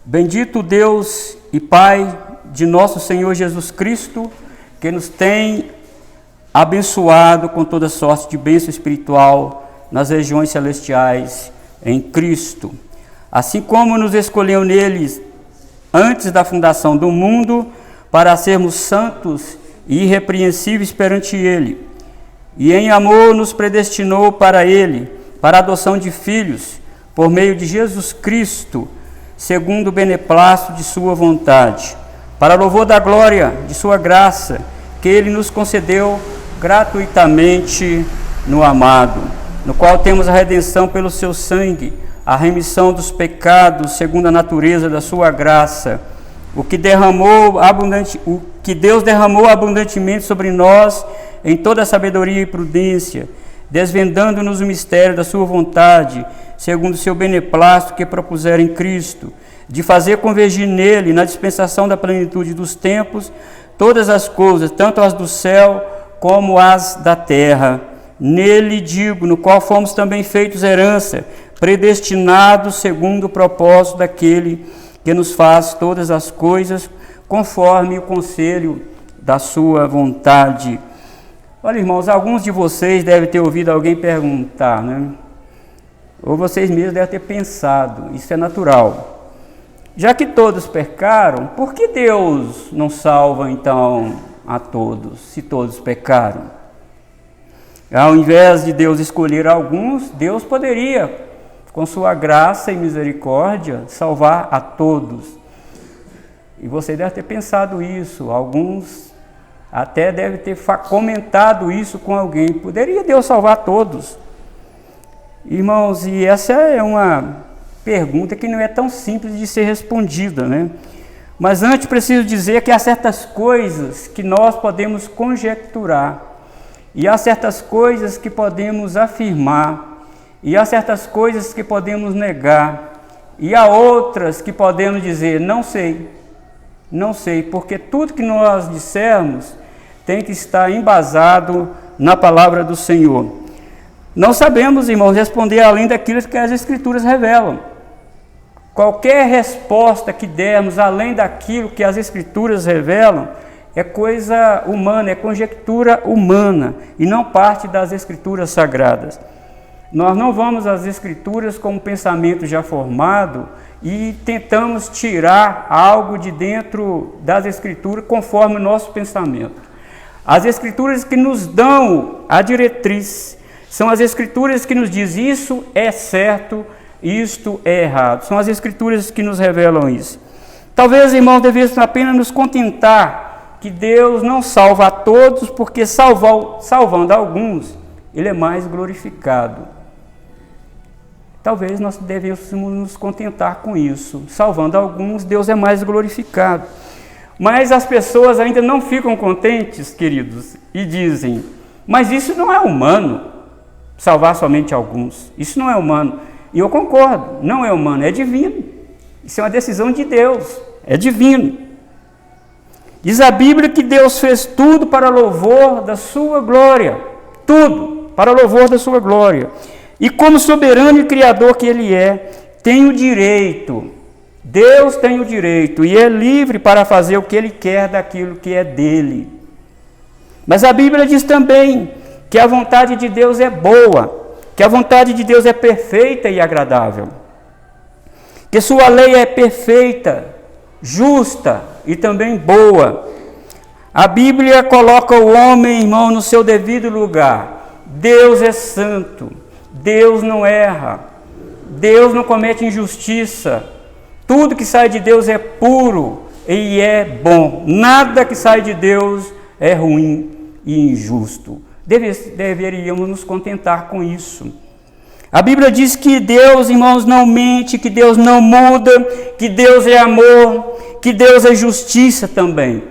Bendito Deus e Pai de nosso Senhor Jesus Cristo, que nos tem abençoado com toda sorte de bênção espiritual nas regiões celestiais em Cristo. Assim como nos escolheu neles antes da fundação do mundo, para sermos santos e irrepreensíveis perante Ele, e em amor nos predestinou para Ele, para a adoção de filhos, por meio de Jesus Cristo, segundo o beneplácito de sua vontade, para louvor da glória de sua graça, que Ele nos concedeu gratuitamente no amado, no qual temos a redenção pelo seu sangue, a remissão dos pecados segundo a natureza da sua graça, o que Deus derramou abundantemente sobre nós em toda sabedoria e prudência, desvendando-nos o mistério da sua vontade, segundo o seu beneplácito que propusera em Cristo, de fazer convergir nele, na dispensação da plenitude dos tempos, todas as coisas, tanto as do céu como as da terra. Nele, digo, no qual fomos também feitos herança, predestinados segundo o propósito daquele que nos faz todas as coisas, conforme o conselho da sua vontade. Olha, irmãos, alguns de vocês devem ter ouvido alguém perguntar, né? Ou vocês mesmos devem ter pensado, isso é natural. Já que todos pecaram, por que Deus não salva então a todos, se todos pecaram? Ao invés de Deus escolher alguns, Deus poderia, com sua graça e misericórdia, salvar a todos. E você deve ter pensado isso, alguns até devem ter comentado isso com alguém. Poderia Deus salvar todos? Irmãos, e essa é uma pergunta que não é tão simples de ser respondida, né? Mas antes preciso dizer que há certas coisas que nós podemos conjecturar, e há certas coisas que podemos afirmar, e há certas coisas que podemos negar, e há outras que podemos dizer, não sei, porque tudo que nós dissermos tem que estar embasado na palavra do Senhor. Não sabemos, irmãos, responder além daquilo que as Escrituras revelam. Qualquer resposta que dermos além daquilo que as Escrituras revelam é coisa humana, é conjectura humana, e não parte das Escrituras sagradas. Nós não vamos às Escrituras com um pensamento já formado e tentamos tirar algo de dentro das Escrituras conforme o nosso pensamento. As Escrituras que nos dão a diretriz, são as Escrituras que nos dizem isso é certo, isto é errado. São as Escrituras que nos revelam isso. Talvez, irmãos, devêssemos apenas nos contentar que Deus não salva a todos, porque salvando alguns, Ele é mais glorificado. Talvez nós devêssemos nos contentar com isso. Salvando alguns, Deus é mais glorificado. Mas as pessoas ainda não ficam contentes, queridos, e dizem, mas isso não é humano, salvar somente alguns. Isso não é humano. E eu concordo, não é humano, é divino. Isso é uma decisão de Deus, é divino. Diz a Bíblia que Deus fez tudo para louvor da sua glória. Tudo para louvor da sua glória. E como soberano e criador que Ele é, tem o direito, Deus tem o direito, e é livre para fazer o que Ele quer daquilo que é dele. Mas a Bíblia diz também que a vontade de Deus é boa, que a vontade de Deus é perfeita e agradável, que sua lei é perfeita, justa e também boa. A Bíblia coloca o homem, irmão, no seu devido lugar. Deus é santo, Deus não erra, Deus não comete injustiça, tudo que sai de Deus é puro e é bom, nada que sai de Deus é ruim e injusto. Deveríamos nos contentar com isso. A Bíblia diz que Deus, irmãos, não mente, que Deus não muda, que Deus é amor, que Deus é justiça também.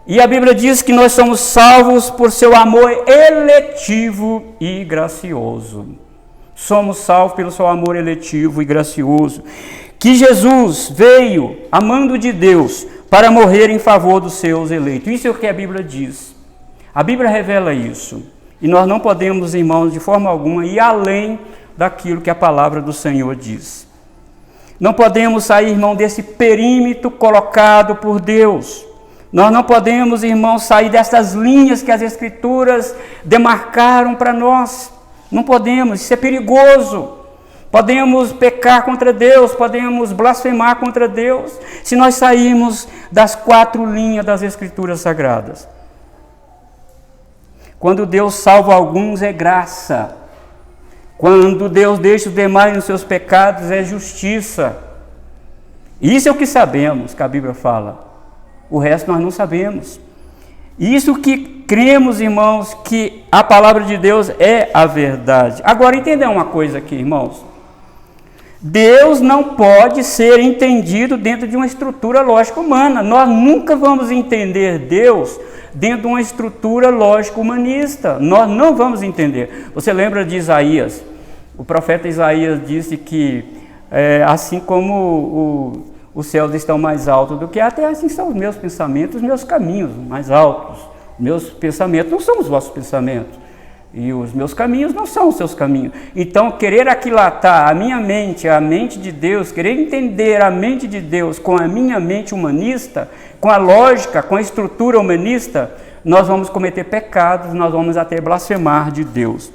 E a Bíblia diz que nós somos salvos por seu amor eletivo e gracioso. Somos salvos pelo seu amor eletivo e gracioso. Que Jesus veio, amando de Deus, para morrer em favor dos seus eleitos. Isso é o que a Bíblia diz. A Bíblia revela isso. E nós não podemos, irmãos, de forma alguma, ir além daquilo que a palavra do Senhor diz. Não podemos sair, irmão, desse perímetro colocado por Deus. Nós não podemos, irmão, sair dessas linhas que as Escrituras demarcaram para nós. Não podemos, isso é perigoso. Podemos pecar contra Deus, podemos blasfemar contra Deus, se nós sairmos das 4 linhas das Escrituras Sagradas. Quando Deus salva alguns, é graça. Quando Deus deixa os demais nos seus pecados, é justiça. Isso é o que sabemos, que a Bíblia fala. O resto nós não sabemos. Isso que cremos, irmãos, que a palavra de Deus é a verdade. Agora, entenda uma coisa aqui, irmãos. Deus não pode ser entendido dentro de uma estrutura lógica humana. Nós nunca vamos entender Deus dentro de uma estrutura lógica humanista. Nós não vamos entender. Você lembra de Isaías? O profeta Isaías disse que assim como os céus estão mais altos do que a terra, assim são os meus pensamentos, os meus caminhos mais altos. Meus pensamentos não são os vossos pensamentos. E os meus caminhos não são os seus caminhos. Então, querer aquilatar a minha mente, a mente de Deus, querer entender a mente de Deus com a minha mente humanista, com a lógica, com a estrutura humanista, nós vamos cometer pecados, nós vamos até blasfemar de Deus.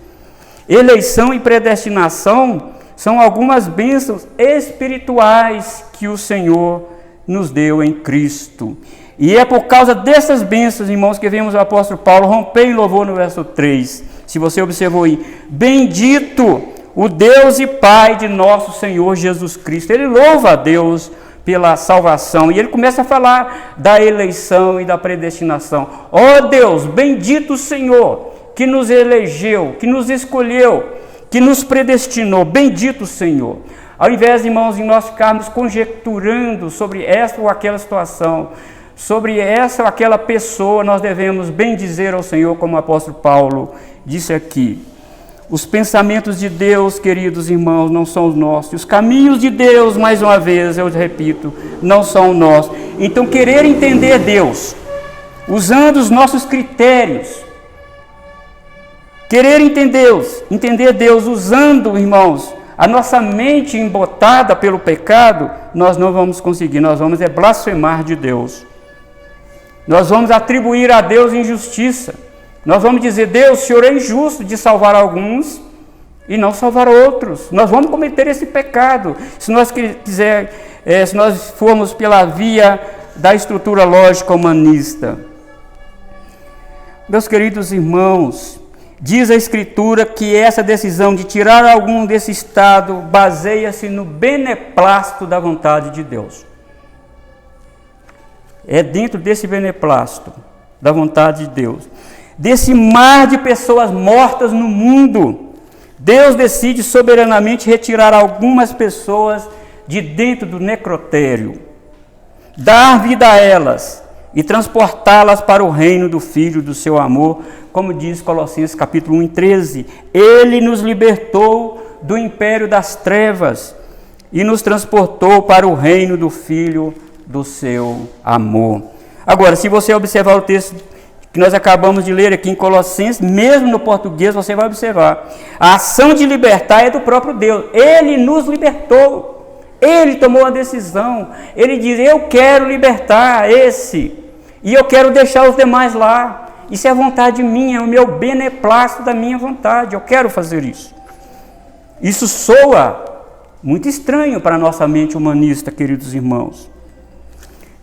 Eleição e predestinação são algumas bênçãos espirituais que o Senhor nos deu em Cristo. E é por causa dessas bênçãos, irmãos, que vemos o apóstolo Paulo romper em louvor no verso 3. Se você observou aí, bendito o Deus e Pai de nosso Senhor Jesus Cristo. Ele louva a Deus pela salvação. E ele começa a falar da eleição e da predestinação. Ó Deus, bendito o Senhor, que nos elegeu, que nos escolheu, que nos predestinou. Bendito o Senhor. Ao invés, irmãos, de nós ficarmos conjecturando sobre esta ou aquela situação, sobre essa ou aquela pessoa, nós devemos bendizer ao Senhor, como o apóstolo Paulo disse aqui. Os pensamentos de Deus, queridos irmãos, não são os nossos. Os caminhos de Deus, mais uma vez, eu repito, não são os nossos. Então, querer entender Deus, usando os nossos critérios, querer entender Deus usando, irmãos, a nossa mente embotada pelo pecado, nós não vamos conseguir. Nós vamos blasfemar de Deus. Nós vamos atribuir a Deus injustiça. Nós vamos dizer, Deus, o Senhor é injusto de salvar alguns e não salvar outros. Nós vamos cometer esse pecado. Se nós se nós formos pela via da estrutura lógica humanista. Meus queridos irmãos, diz a Escritura que essa decisão de tirar algum desse estado baseia-se no beneplácito da vontade de Deus. É dentro desse beneplácito da vontade de Deus. Desse mar de pessoas mortas no mundo, Deus decide soberanamente retirar algumas pessoas de dentro do necrotério, dar vida a elas e transportá-las para o reino do Filho do seu amor, como diz Colossenses capítulo 1:13. Ele nos libertou do império das trevas e nos transportou para o reino do Filho do seu amor. Agora, se você observar o texto que nós acabamos de ler aqui em Colossenses, mesmo no português, você vai observar. A ação de libertar é do próprio Deus. Ele nos libertou. Ele tomou a decisão. Ele diz, eu quero libertar esse. E eu quero deixar os demais lá. Isso é vontade minha, é o meu beneplácito da minha vontade. Eu quero fazer isso. Isso soa muito estranho para a nossa mente humanista, queridos irmãos.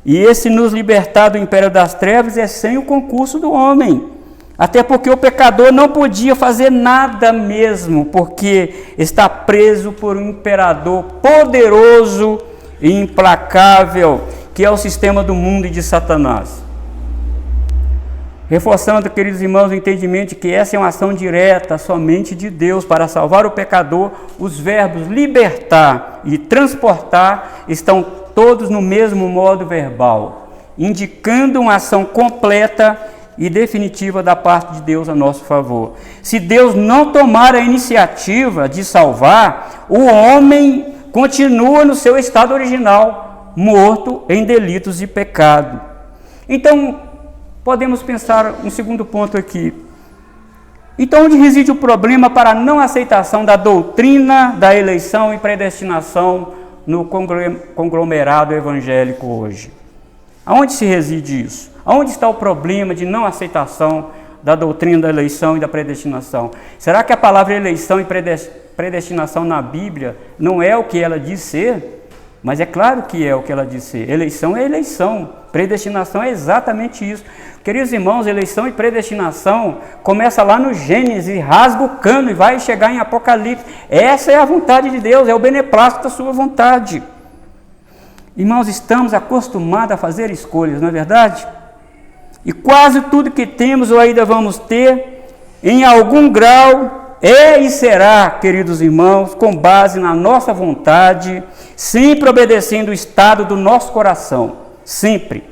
E esse nos libertar do império das trevas é sem o concurso do homem. Até porque o pecador não podia fazer nada mesmo, porque está preso por um imperador poderoso e implacável, que é o sistema do mundo e de Satanás. Reforçando, queridos irmãos, o entendimento de que essa é uma ação direta somente de Deus para salvar o pecador, os verbos libertar e transportar estão todos no mesmo modo verbal, indicando uma ação completa e definitiva da parte de Deus a nosso favor. Se Deus não tomar a iniciativa de salvar, o homem continua no seu estado original, morto em delitos e pecado. Então, podemos pensar um segundo ponto aqui. Então, onde reside o problema para a não aceitação da doutrina da eleição e predestinação no conglomerado evangélico hoje? Aonde se reside isso? Aonde está o problema de não aceitação da doutrina da eleição e da predestinação? Será que a palavra eleição e predestinação na Bíblia não é o que ela diz ser? Mas é claro que é o que ela diz ser. Eleição é eleição, predestinação é exatamente isso. Queridos irmãos, eleição e predestinação começa lá no Gênesis, rasga o cano e vai chegar em Apocalipse. Essa é a vontade de Deus, é o beneplácito da sua vontade. Irmãos, estamos acostumados a fazer escolhas, não é verdade? E quase tudo que temos ou ainda vamos ter, em algum grau, é e será, queridos irmãos, com base na nossa vontade, sempre obedecendo o estado do nosso coração, sempre.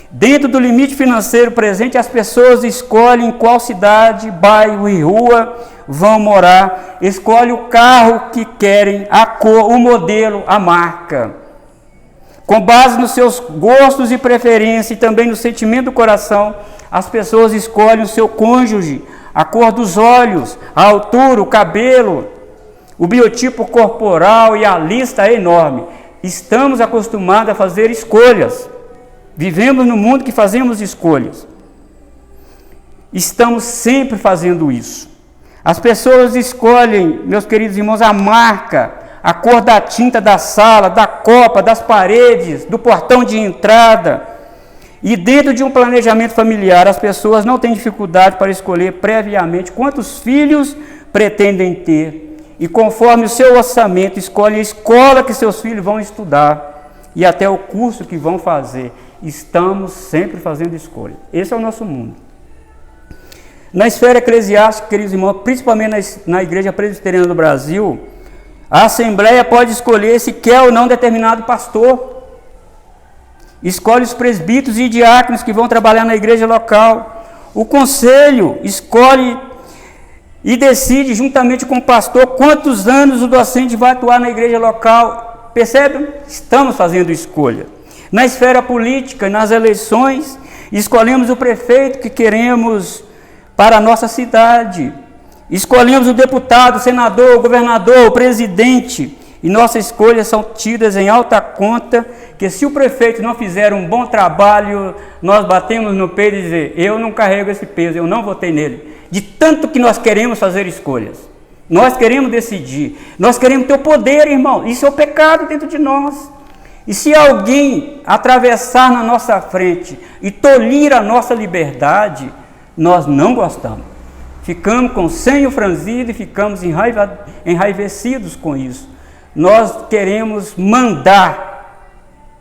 Dentro do limite financeiro presente, as pessoas escolhem em qual cidade, bairro e rua vão morar, escolhem o carro que querem, a cor, o modelo, a marca. Com base nos seus gostos e preferências e também no sentimento do coração, as pessoas escolhem o seu cônjuge, a cor dos olhos, a altura, o cabelo, o biotipo corporal e a lista é enorme. Estamos acostumados a fazer escolhas. Vivemos no mundo que fazemos escolhas. Estamos sempre fazendo isso. As pessoas escolhem, meus queridos irmãos, a marca, a cor da tinta da sala, da copa, das paredes, do portão de entrada. E dentro de um planejamento familiar, as pessoas não têm dificuldade para escolher previamente quantos filhos pretendem ter. E conforme o seu orçamento, escolhem a escola que seus filhos vão estudar e até o curso que vão fazer. Estamos sempre fazendo escolha. Esse é o nosso mundo. Na esfera eclesiástica, queridos irmãos, principalmente na Igreja Presbiteriana do Brasil, a Assembleia pode escolher se quer ou não determinado pastor. Escolhe os presbíteros e diáconos que vão trabalhar na igreja local. O conselho escolhe e decide, juntamente com o pastor, quantos anos o docente vai atuar na igreja local. Percebem? Estamos fazendo escolha. Na esfera política, nas eleições, escolhemos o prefeito que queremos para a nossa cidade. Escolhemos o deputado, o senador, o governador, o presidente. E nossas escolhas são tidas em alta conta, que se o prefeito não fizer um bom trabalho, nós batemos no peito e dizer, eu não carrego esse peso, eu não votei nele. De tanto que nós queremos fazer escolhas. Nós queremos decidir. Nós queremos ter o poder, irmão. Isso é o pecado dentro de nós. E se alguém atravessar na nossa frente e tolir a nossa liberdade, nós não gostamos. Ficamos com o senho franzido e ficamos enraivecidos com isso. Nós queremos mandar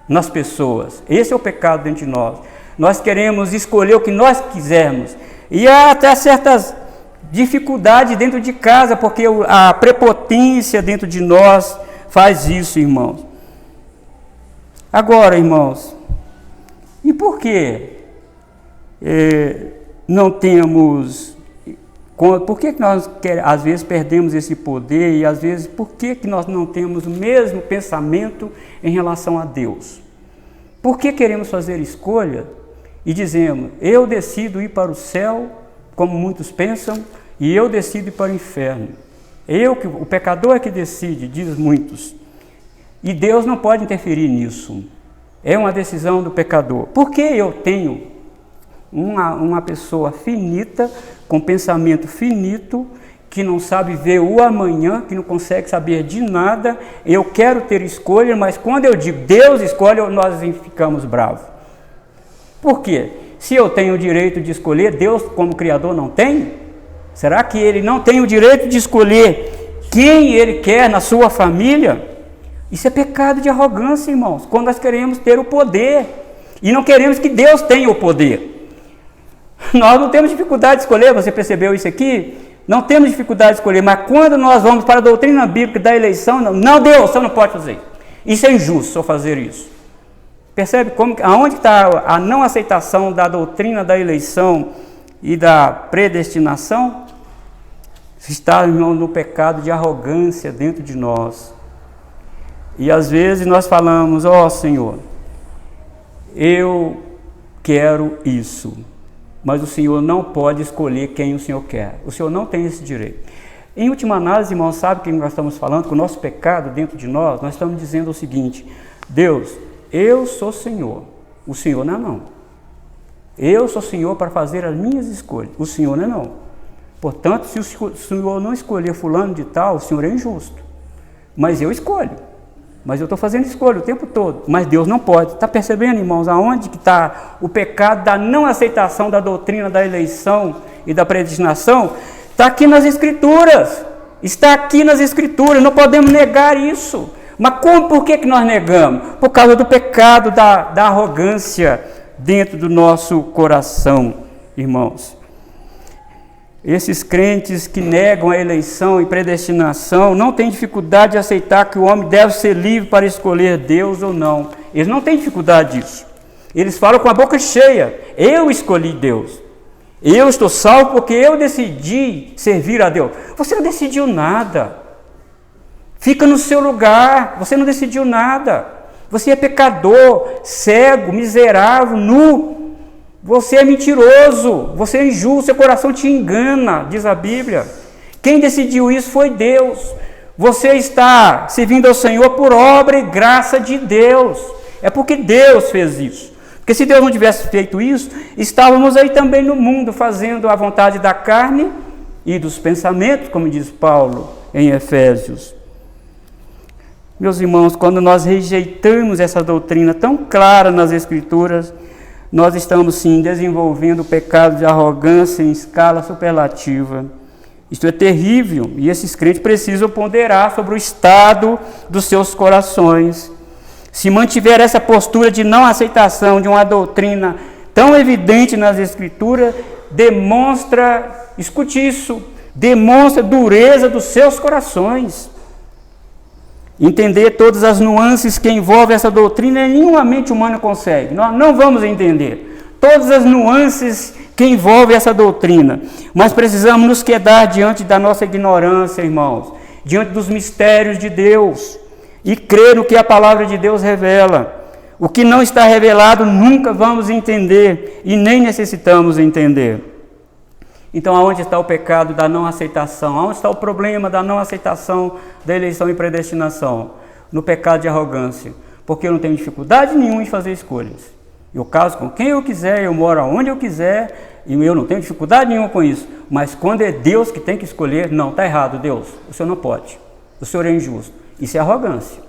nas pessoas. Esse é o pecado dentro de nós. Nós queremos escolher o que nós quisermos. E há até certas dificuldades dentro de casa, porque a prepotência dentro de nós faz isso, irmãos. Agora, irmãos, e por que não temos... Por que nós, às vezes, perdemos esse poder e, às vezes, por que nós não temos o mesmo pensamento em relação a Deus? Por que queremos fazer escolha e dizemos, eu decido ir para o céu, como muitos pensam, e eu decido ir para o inferno? O pecador é que decide, diz muitos. E Deus não pode interferir nisso. É uma decisão do pecador. Por que eu tenho uma pessoa finita, com pensamento finito, que não sabe ver o amanhã, que não consegue saber de nada, eu quero ter escolha, mas quando eu digo Deus escolhe, nós ficamos bravos. Por quê? Se eu tenho o direito de escolher, Deus como Criador não tem? Será que Ele não tem o direito de escolher quem Ele quer na sua família? Isso é pecado de arrogância, irmãos, quando nós queremos ter o poder, e não queremos que Deus tenha o poder. Nós não temos dificuldade de escolher, você percebeu isso aqui? Não temos dificuldade de escolher, mas quando nós vamos para a doutrina bíblica da eleição, não, Deus, você não pode fazer. Isso é injusto, só fazer isso. Percebe aonde está a não aceitação da doutrina da eleição e da predestinação? Está, irmão, no pecado de arrogância dentro de nós. E às vezes nós falamos, ó Senhor, eu quero isso. Mas o Senhor não pode escolher quem o Senhor quer. O Senhor não tem esse direito. Em última análise, irmãos, sabe o que nós estamos falando? Com o nosso pecado dentro de nós estamos dizendo o seguinte: Deus, eu sou Senhor, o Senhor não é não. Eu sou Senhor para fazer as minhas escolhas, o Senhor não é não. Portanto, se o Senhor não escolher fulano de tal, o Senhor é injusto. Mas eu escolho. Mas eu estou fazendo escolha o tempo todo. Mas Deus não pode. Está percebendo, irmãos, aonde que está o pecado da não aceitação da doutrina da eleição e da predestinação? Está aqui nas Escrituras. Está aqui nas Escrituras. Não podemos negar isso. Mas por que nós negamos? Por causa do pecado da arrogância dentro do nosso coração, irmãos. Esses crentes que negam a eleição e predestinação não têm dificuldade de aceitar que o homem deve ser livre para escolher Deus ou não. Eles não têm dificuldade disso. Eles falam com a boca cheia: eu escolhi Deus. Eu estou salvo porque eu decidi servir a Deus. Você não decidiu nada. Fica no seu lugar. Você não decidiu nada. Você é pecador, cego, miserável, nu. Você é mentiroso, você é injusto, seu coração te engana, diz a Bíblia. Quem decidiu isso foi Deus. Você está servindo ao Senhor por obra e graça de Deus. É porque Deus fez isso. Porque se Deus não tivesse feito isso, estávamos aí também no mundo, fazendo a vontade da carne e dos pensamentos, como diz Paulo em Efésios. Meus irmãos, quando nós rejeitamos essa doutrina tão clara nas Escrituras, nós estamos sim desenvolvendo o pecado de arrogância em escala superlativa. Isto é terrível, e esses crentes precisam ponderar sobre o estado dos seus corações. Se mantiver essa postura de não aceitação de uma doutrina tão evidente nas Escrituras, escute isso, demonstra dureza dos seus corações. Entender todas as nuances que envolvem essa doutrina, nenhuma mente humana consegue. Nós não vamos entender todas as nuances que envolvem essa doutrina, mas precisamos nos quedar diante da nossa ignorância, irmãos, diante dos mistérios de Deus, e crer no que a palavra de Deus revela. O que não está revelado nunca vamos entender, e nem necessitamos entender. Então, aonde está o pecado da não aceitação? Aonde está o problema da não aceitação da eleição e predestinação? No pecado de arrogância. Porque eu não tenho dificuldade nenhuma em fazer escolhas. Eu caso com quem eu quiser, eu moro onde eu quiser, e eu não tenho dificuldade nenhuma com isso. Mas quando é Deus que tem que escolher, não, está errado, Deus. O Senhor não pode. O Senhor é injusto. Isso é arrogância.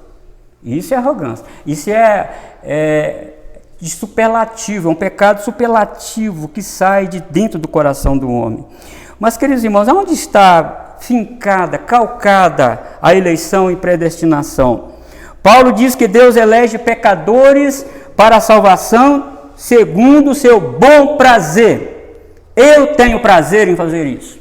Isso é arrogância. Isso é de superlativo, é um pecado superlativo que sai de dentro do coração do homem. Mas, queridos irmãos, aonde está fincada, calcada a eleição e predestinação? Paulo diz que Deus elege pecadores para a salvação segundo o seu bom prazer. Eu tenho prazer em fazer isso.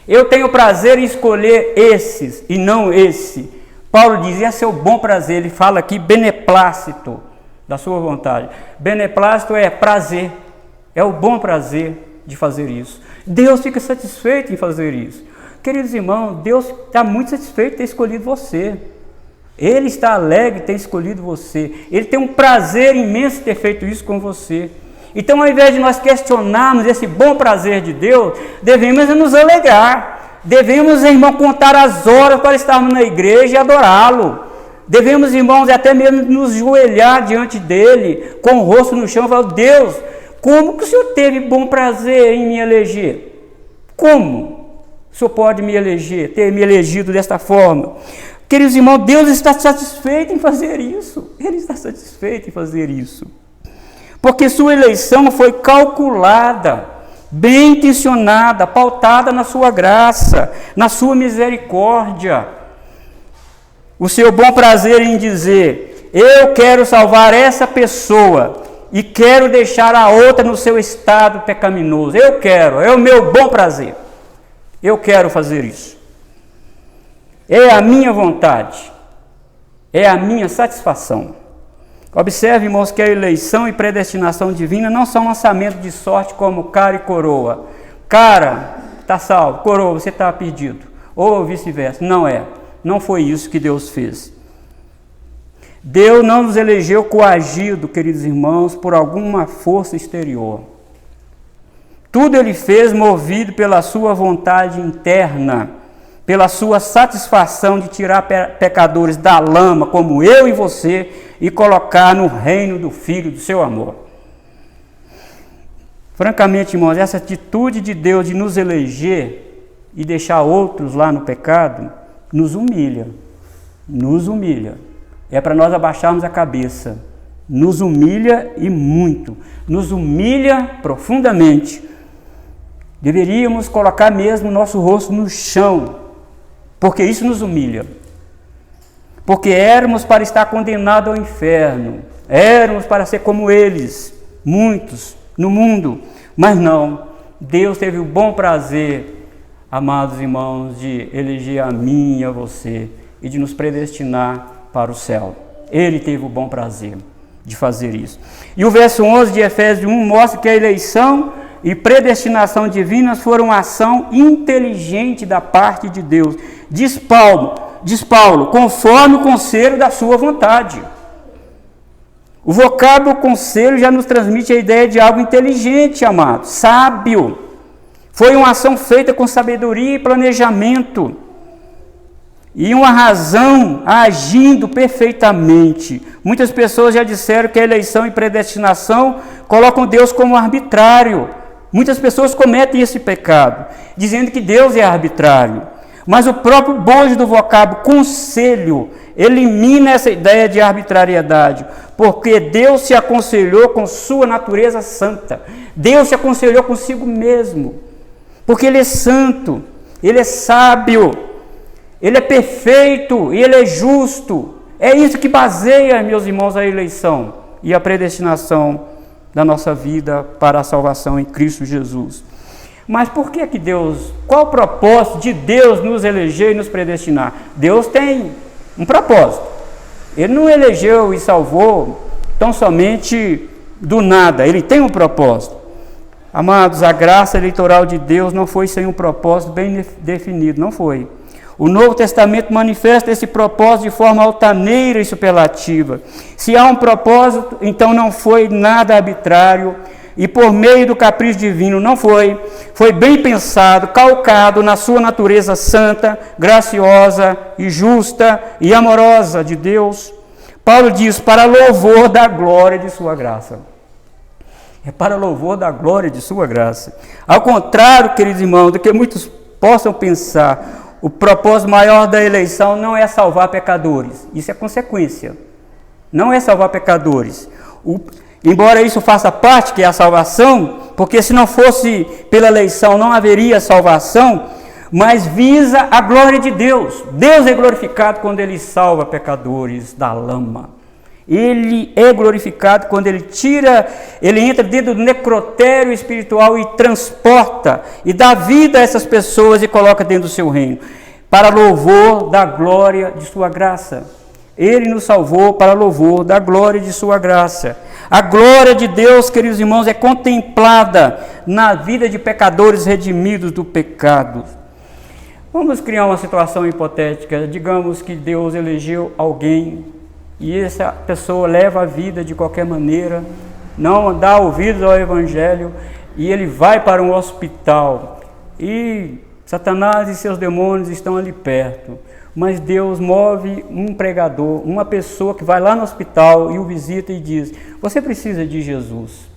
Eu tenho prazer em escolher esses e não esse. Paulo diz, é seu bom prazer. Ele fala aqui beneplácito, da sua vontade. Beneplácito é prazer, é o bom prazer de fazer isso. Deus fica satisfeito em fazer isso. Queridos irmãos, Deus está muito satisfeito de ter escolhido você. Ele está alegre de ter escolhido você. Ele tem um prazer imenso de ter feito isso com você. Então, ao invés de nós questionarmos esse bom prazer de Deus, devemos nos alegrar. Devemos, irmão, contar as horas para estarmos na igreja e adorá-lo. Devemos, irmãos, até mesmo nos joelhar diante dele, com o rosto no chão, e falar, Deus, como que o Senhor teve bom prazer em me eleger? Como o Senhor pode me eleger, ter me elegido desta forma? Queridos irmãos, Deus está satisfeito em fazer isso. Ele está satisfeito em fazer isso. Porque sua eleição foi calculada, bem intencionada, pautada na sua graça, na sua misericórdia. O seu bom prazer em dizer, eu quero salvar essa pessoa e quero deixar a outra no seu estado pecaminoso. Eu quero, é o meu bom prazer. Eu quero fazer isso. É a minha vontade. É a minha satisfação. Observe, irmãos, que a eleição e predestinação divina não são lançamento de sorte como cara e coroa. Cara, está salvo. Coroa, você está perdido. Ou vice-versa. Não é. Não foi isso que Deus fez. Deus não nos elegeu coagido, queridos irmãos, por alguma força exterior. Tudo Ele fez movido pela sua vontade interna, pela sua satisfação de tirar pecadores da lama, como eu e você, e colocar no reino do Filho do seu amor. Francamente, irmãos, essa atitude de Deus de nos eleger e deixar outros lá no pecado, nos humilha. Nos humilha. É para nós abaixarmos a cabeça. Nos humilha e muito. Nos humilha profundamente. Deveríamos colocar mesmo o nosso rosto no chão, porque isso nos humilha. Porque éramos para estar condenados ao inferno. Éramos para ser como eles, muitos, no mundo. Mas não. Deus teve o bom prazer, amados irmãos, de eleger a mim e a você e de nos predestinar para o céu. Ele teve o bom prazer de fazer isso. E o verso 11 de Efésios 1 mostra que a eleição e predestinação divinas foram uma ação inteligente da parte de Deus. Diz Paulo, conforme o conselho da sua vontade. O vocábulo conselho já nos transmite a ideia de algo inteligente, amado, sábio. Foi uma ação feita com sabedoria e planejamento. E uma razão agindo perfeitamente. Muitas pessoas já disseram que a eleição e predestinação colocam Deus como arbitrário. Muitas pessoas cometem esse pecado, dizendo que Deus é arbitrário. Mas o próprio bojo do vocábulo conselho elimina essa ideia de arbitrariedade, porque Deus se aconselhou com sua natureza santa. Deus se aconselhou consigo mesmo, porque Ele é santo, Ele é sábio, Ele é perfeito e Ele é justo. É isso que baseia, meus irmãos, a eleição e a predestinação da nossa vida para a salvação em Cristo Jesus. Mas por que Deus, qual o propósito de Deus nos eleger e nos predestinar? Deus tem um propósito. Ele não elegeu e salvou tão somente do nada. Ele tem um propósito. Amados, a graça eleitoral de Deus não foi sem um propósito bem definido, não foi. O Novo Testamento manifesta esse propósito de forma altaneira e superlativa. Se há um propósito, então não foi nada arbitrário e por meio do capricho divino, não foi. Foi bem pensado, calcado na sua natureza santa, graciosa e justa e amorosa de Deus. Paulo diz, para louvor da glória de sua graça. É para louvor da glória de sua graça. Ao contrário, queridos irmãos, do que muitos possam pensar, o propósito maior da eleição não é salvar pecadores. Isso é consequência. Não é salvar pecadores. Embora isso faça parte, que é a salvação, porque se não fosse pela eleição não haveria salvação, mas visa a glória de Deus. Deus é glorificado quando Ele salva pecadores da lama. Ele é glorificado quando Ele entra dentro do necrotério espiritual e transporta e dá vida a essas pessoas e coloca dentro do seu reino, para louvor da glória de sua graça. Ele nos salvou para louvor da glória de sua graça. A glória de Deus, queridos irmãos, é contemplada na vida de pecadores redimidos do pecado. Vamos criar uma situação hipotética. Digamos que Deus elegeu alguém e essa pessoa leva a vida de qualquer maneira, não dá ouvidos ao Evangelho, e ele vai para um hospital, e Satanás e seus demônios estão ali perto, mas Deus move um pregador, uma pessoa que vai lá no hospital e o visita e diz, você precisa de Jesus.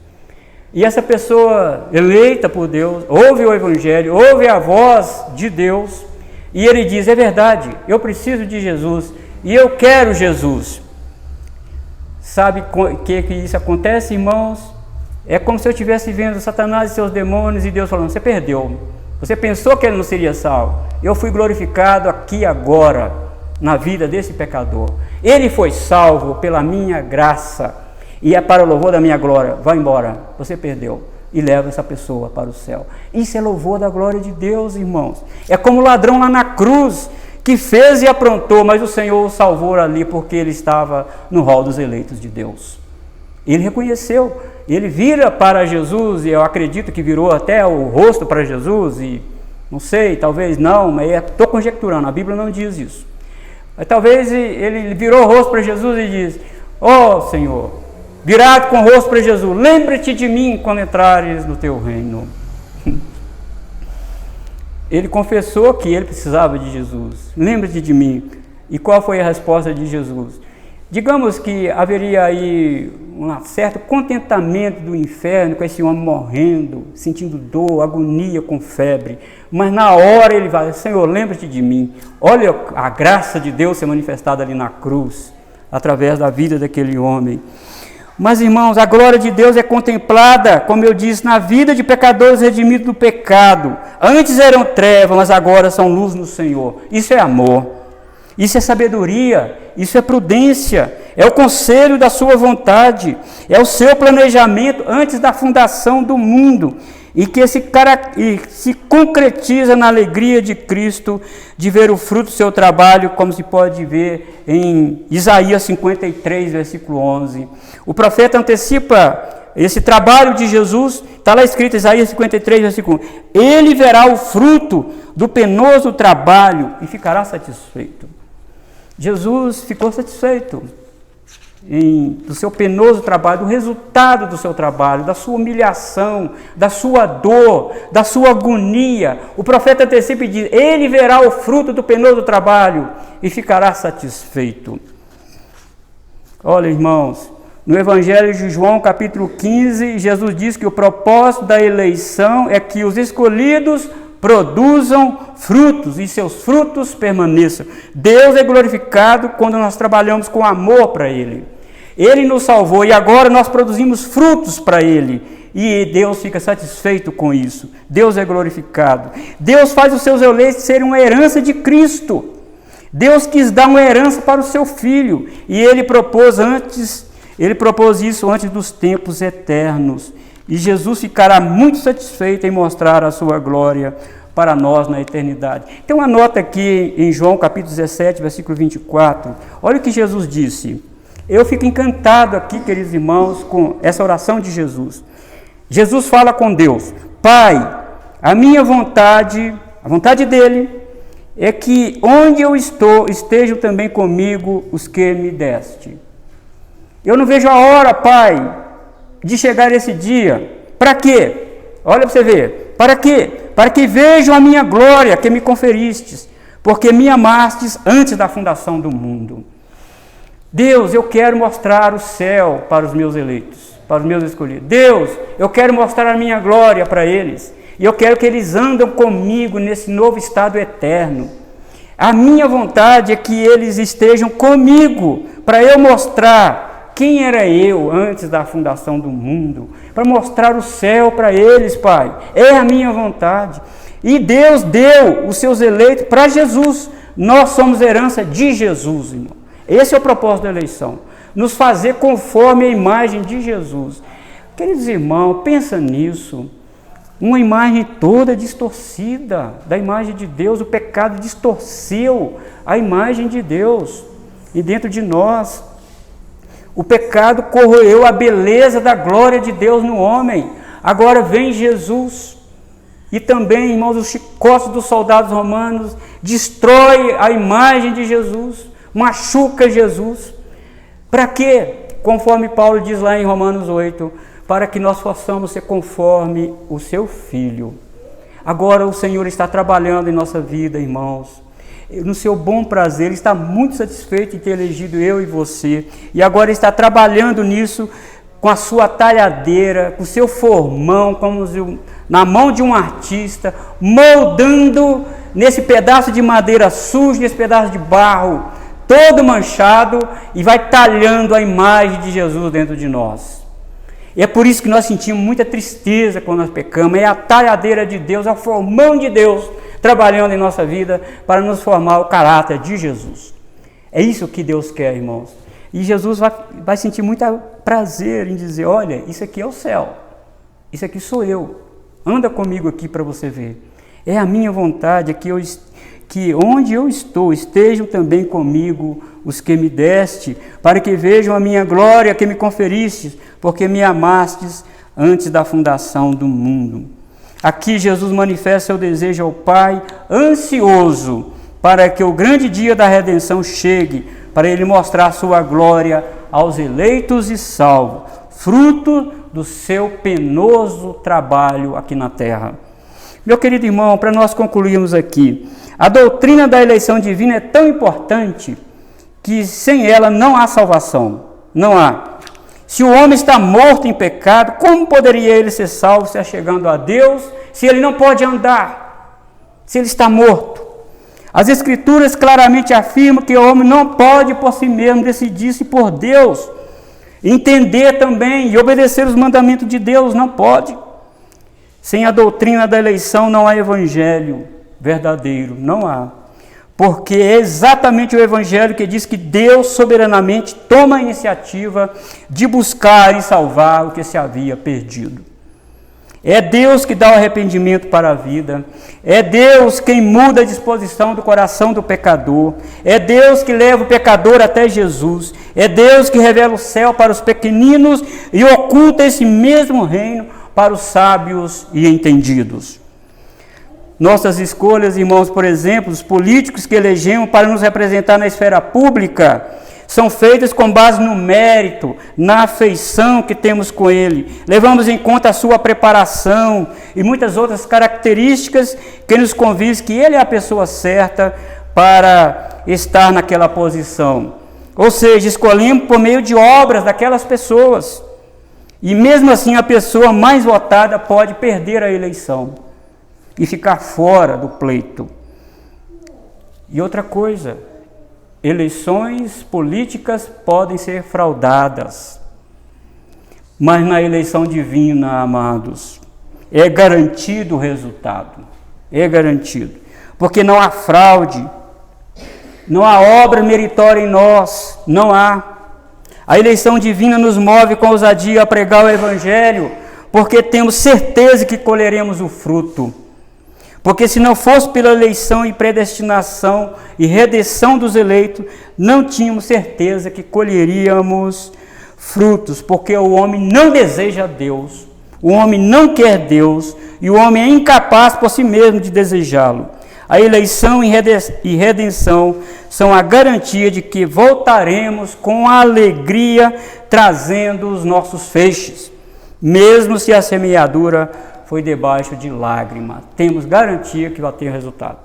E essa pessoa eleita por Deus, ouve o Evangelho, ouve a voz de Deus, e ele diz, é verdade, eu preciso de Jesus, e eu quero Jesus. Sabe o que isso acontece, irmãos? É como se eu estivesse vendo Satanás e seus demônios e Deus falando, você perdeu. Você pensou que ele não seria salvo. Eu fui glorificado aqui agora, na vida desse pecador. Ele foi salvo pela minha graça e é para o louvor da minha glória. Vai embora, você perdeu. E leva essa pessoa para o céu. Isso é louvor da glória de Deus, irmãos. É como o ladrão lá na cruz, que fez e aprontou, mas o Senhor o salvou ali porque ele estava no rol dos eleitos de Deus. Ele reconheceu, ele vira para Jesus, e eu acredito que virou até o rosto para Jesus, e não sei, talvez não, mas estou conjecturando, a Bíblia não diz isso. Mas talvez ele virou o rosto para Jesus e diz, ó Senhor, virado com o rosto para Jesus, lembra-te de mim quando entrares no teu reino. ele confessou que ele precisava de Jesus. Lembre-te de mim. E qual foi a resposta de Jesus? Digamos que haveria aí um certo contentamento do inferno com esse homem morrendo, sentindo dor, agonia, com febre. Mas na hora ele vai, Senhor, lembra-te de mim. Olha a graça de Deus ser manifestada ali na cruz, através da vida daquele homem. Mas, irmãos, a glória de Deus é contemplada, como eu disse, na vida de pecadores redimidos do pecado. Antes eram trevas, mas agora são luz no Senhor. Isso é amor. Isso é sabedoria, isso é prudência, é o conselho da sua vontade, é o seu planejamento antes da fundação do mundo, e que se concretiza na alegria de Cristo, de ver o fruto do seu trabalho, como se pode ver em Isaías 53, versículo 11. O profeta antecipa esse trabalho de Jesus, está lá escrito, Isaías 53, versículo 1. Ele verá o fruto do penoso trabalho e ficará satisfeito. Jesus ficou satisfeito do seu penoso trabalho, do resultado do seu trabalho, da sua humilhação, da sua dor, da sua agonia. O profeta antecipa e diz, ele verá o fruto do penoso trabalho e ficará satisfeito. Olha, irmãos, no Evangelho de João, capítulo 15, Jesus diz que o propósito da eleição é que os escolhidos produzam frutos e seus frutos permaneçam. Deus é glorificado quando nós trabalhamos com amor para Ele. Ele nos salvou e agora nós produzimos frutos para Ele. E Deus fica satisfeito com isso. Deus é glorificado. Deus faz os seus eleitos serem uma herança de Cristo. Deus quis dar uma herança para o seu Filho. E Ele propôs isso antes dos tempos eternos. E Jesus ficará muito satisfeito em mostrar a sua glória para nós na eternidade. Tem uma nota aqui em João capítulo 17, versículo 24. Olha o que Jesus disse. Eu fico encantado aqui, queridos irmãos, com essa oração de Jesus. Jesus fala com Deus. Pai, a minha vontade, a vontade dele, é que onde eu estou, estejam também comigo os que me deste. Eu não vejo a hora, Pai, de chegar esse dia. Para quê? Olha para você ver. Para quê? Para que vejam a minha glória que me conferistes, porque me amastes antes da fundação do mundo. Deus, eu quero mostrar o céu para os meus eleitos, para os meus escolhidos. Deus, eu quero mostrar a minha glória para eles, e eu quero que eles andem comigo nesse novo estado eterno. A minha vontade é que eles estejam comigo, para eu mostrar quem era eu antes da fundação do mundo, para mostrar o céu para eles, Pai. É a minha vontade. E Deus deu os seus eleitos para Jesus. Nós somos herança de Jesus, irmão. Esse é o propósito da eleição. Nos fazer conforme a imagem de Jesus. Queridos irmãos, pensa nisso. Uma imagem toda distorcida da imagem de Deus. O pecado distorceu a imagem de Deus. E dentro de nós, o pecado corroeu a beleza da glória de Deus no homem. Agora vem Jesus. E também, irmãos, os chicotes dos soldados romanos destrói a imagem de Jesus, machuca Jesus. Para quê? Conforme Paulo diz lá em Romanos 8, para que nós possamos ser conforme o seu Filho. Agora o Senhor está trabalhando em nossa vida, irmãos. No seu bom prazer, Ele está muito satisfeito em ter elegido eu e você. E agora está trabalhando nisso com a sua talhadeira, com o seu formão, como na mão de um artista, moldando nesse pedaço de madeira sujo, nesse pedaço de barro, todo manchado, e vai talhando a imagem de Jesus dentro de nós. E é por isso que nós sentimos muita tristeza quando nós pecamos. É a talhadeira de Deus, é o formão de Deus trabalhando em nossa vida para nos formar o caráter de Jesus. É isso que Deus quer, irmãos. E Jesus vai sentir muito prazer em dizer, olha, isso aqui é o céu, isso aqui sou eu, anda comigo aqui para você ver. É a minha vontade que onde eu estou, estejam também comigo os que me deste, para que vejam a minha glória que me conferistes, porque me amastes antes da fundação do mundo. Aqui Jesus manifesta seu desejo ao Pai, ansioso para que o grande dia da redenção chegue, para Ele mostrar sua glória aos eleitos e salvos, fruto do seu penoso trabalho aqui na terra. Meu querido irmão, para nós concluirmos aqui, a doutrina da eleição divina é tão importante que sem ela não há salvação. Não há. Se o homem está morto em pecado, como poderia ele ser salvo se achegando a Deus, se ele não pode andar, se ele está morto? As Escrituras claramente afirmam que o homem não pode por si mesmo decidir-se por Deus, entender também e obedecer os mandamentos de Deus, não pode. Sem a doutrina da eleição não há evangelho verdadeiro, não há. Porque é exatamente o evangelho que diz que Deus soberanamente toma a iniciativa de buscar e salvar o que se havia perdido. É Deus que dá o arrependimento para a vida. É Deus quem muda a disposição do coração do pecador. É Deus que leva o pecador até Jesus. É Deus que revela o céu para os pequeninos e oculta esse mesmo reino para os sábios e entendidos. Nossas escolhas, irmãos, por exemplo, os políticos que elegemos para nos representar na esfera pública, são feitas com base no mérito, na afeição que temos com ele. Levamos em conta a sua preparação e muitas outras características que nos convencem que ele é a pessoa certa para estar naquela posição. Ou seja, escolhemos por meio de obras daquelas pessoas. E mesmo assim a pessoa mais votada pode perder a eleição e ficar fora do pleito. E outra coisa, eleições políticas podem ser fraudadas, mas na eleição divina, amados, é garantido o resultado, é garantido, porque não há fraude, não há obra meritória em nós, não há. A eleição divina nos move com ousadia a pregar o Evangelho, porque temos certeza que colheremos o fruto. Porque se não fosse pela eleição e predestinação e redenção dos eleitos, não tínhamos certeza que colheríamos frutos, porque o homem não deseja Deus, o homem não quer Deus, e o homem é incapaz por si mesmo de desejá-lo. A eleição e redenção são a garantia de que voltaremos com alegria, trazendo os nossos feixes, mesmo se a semeadura foi debaixo de lágrima. Temos garantia que vai ter resultado.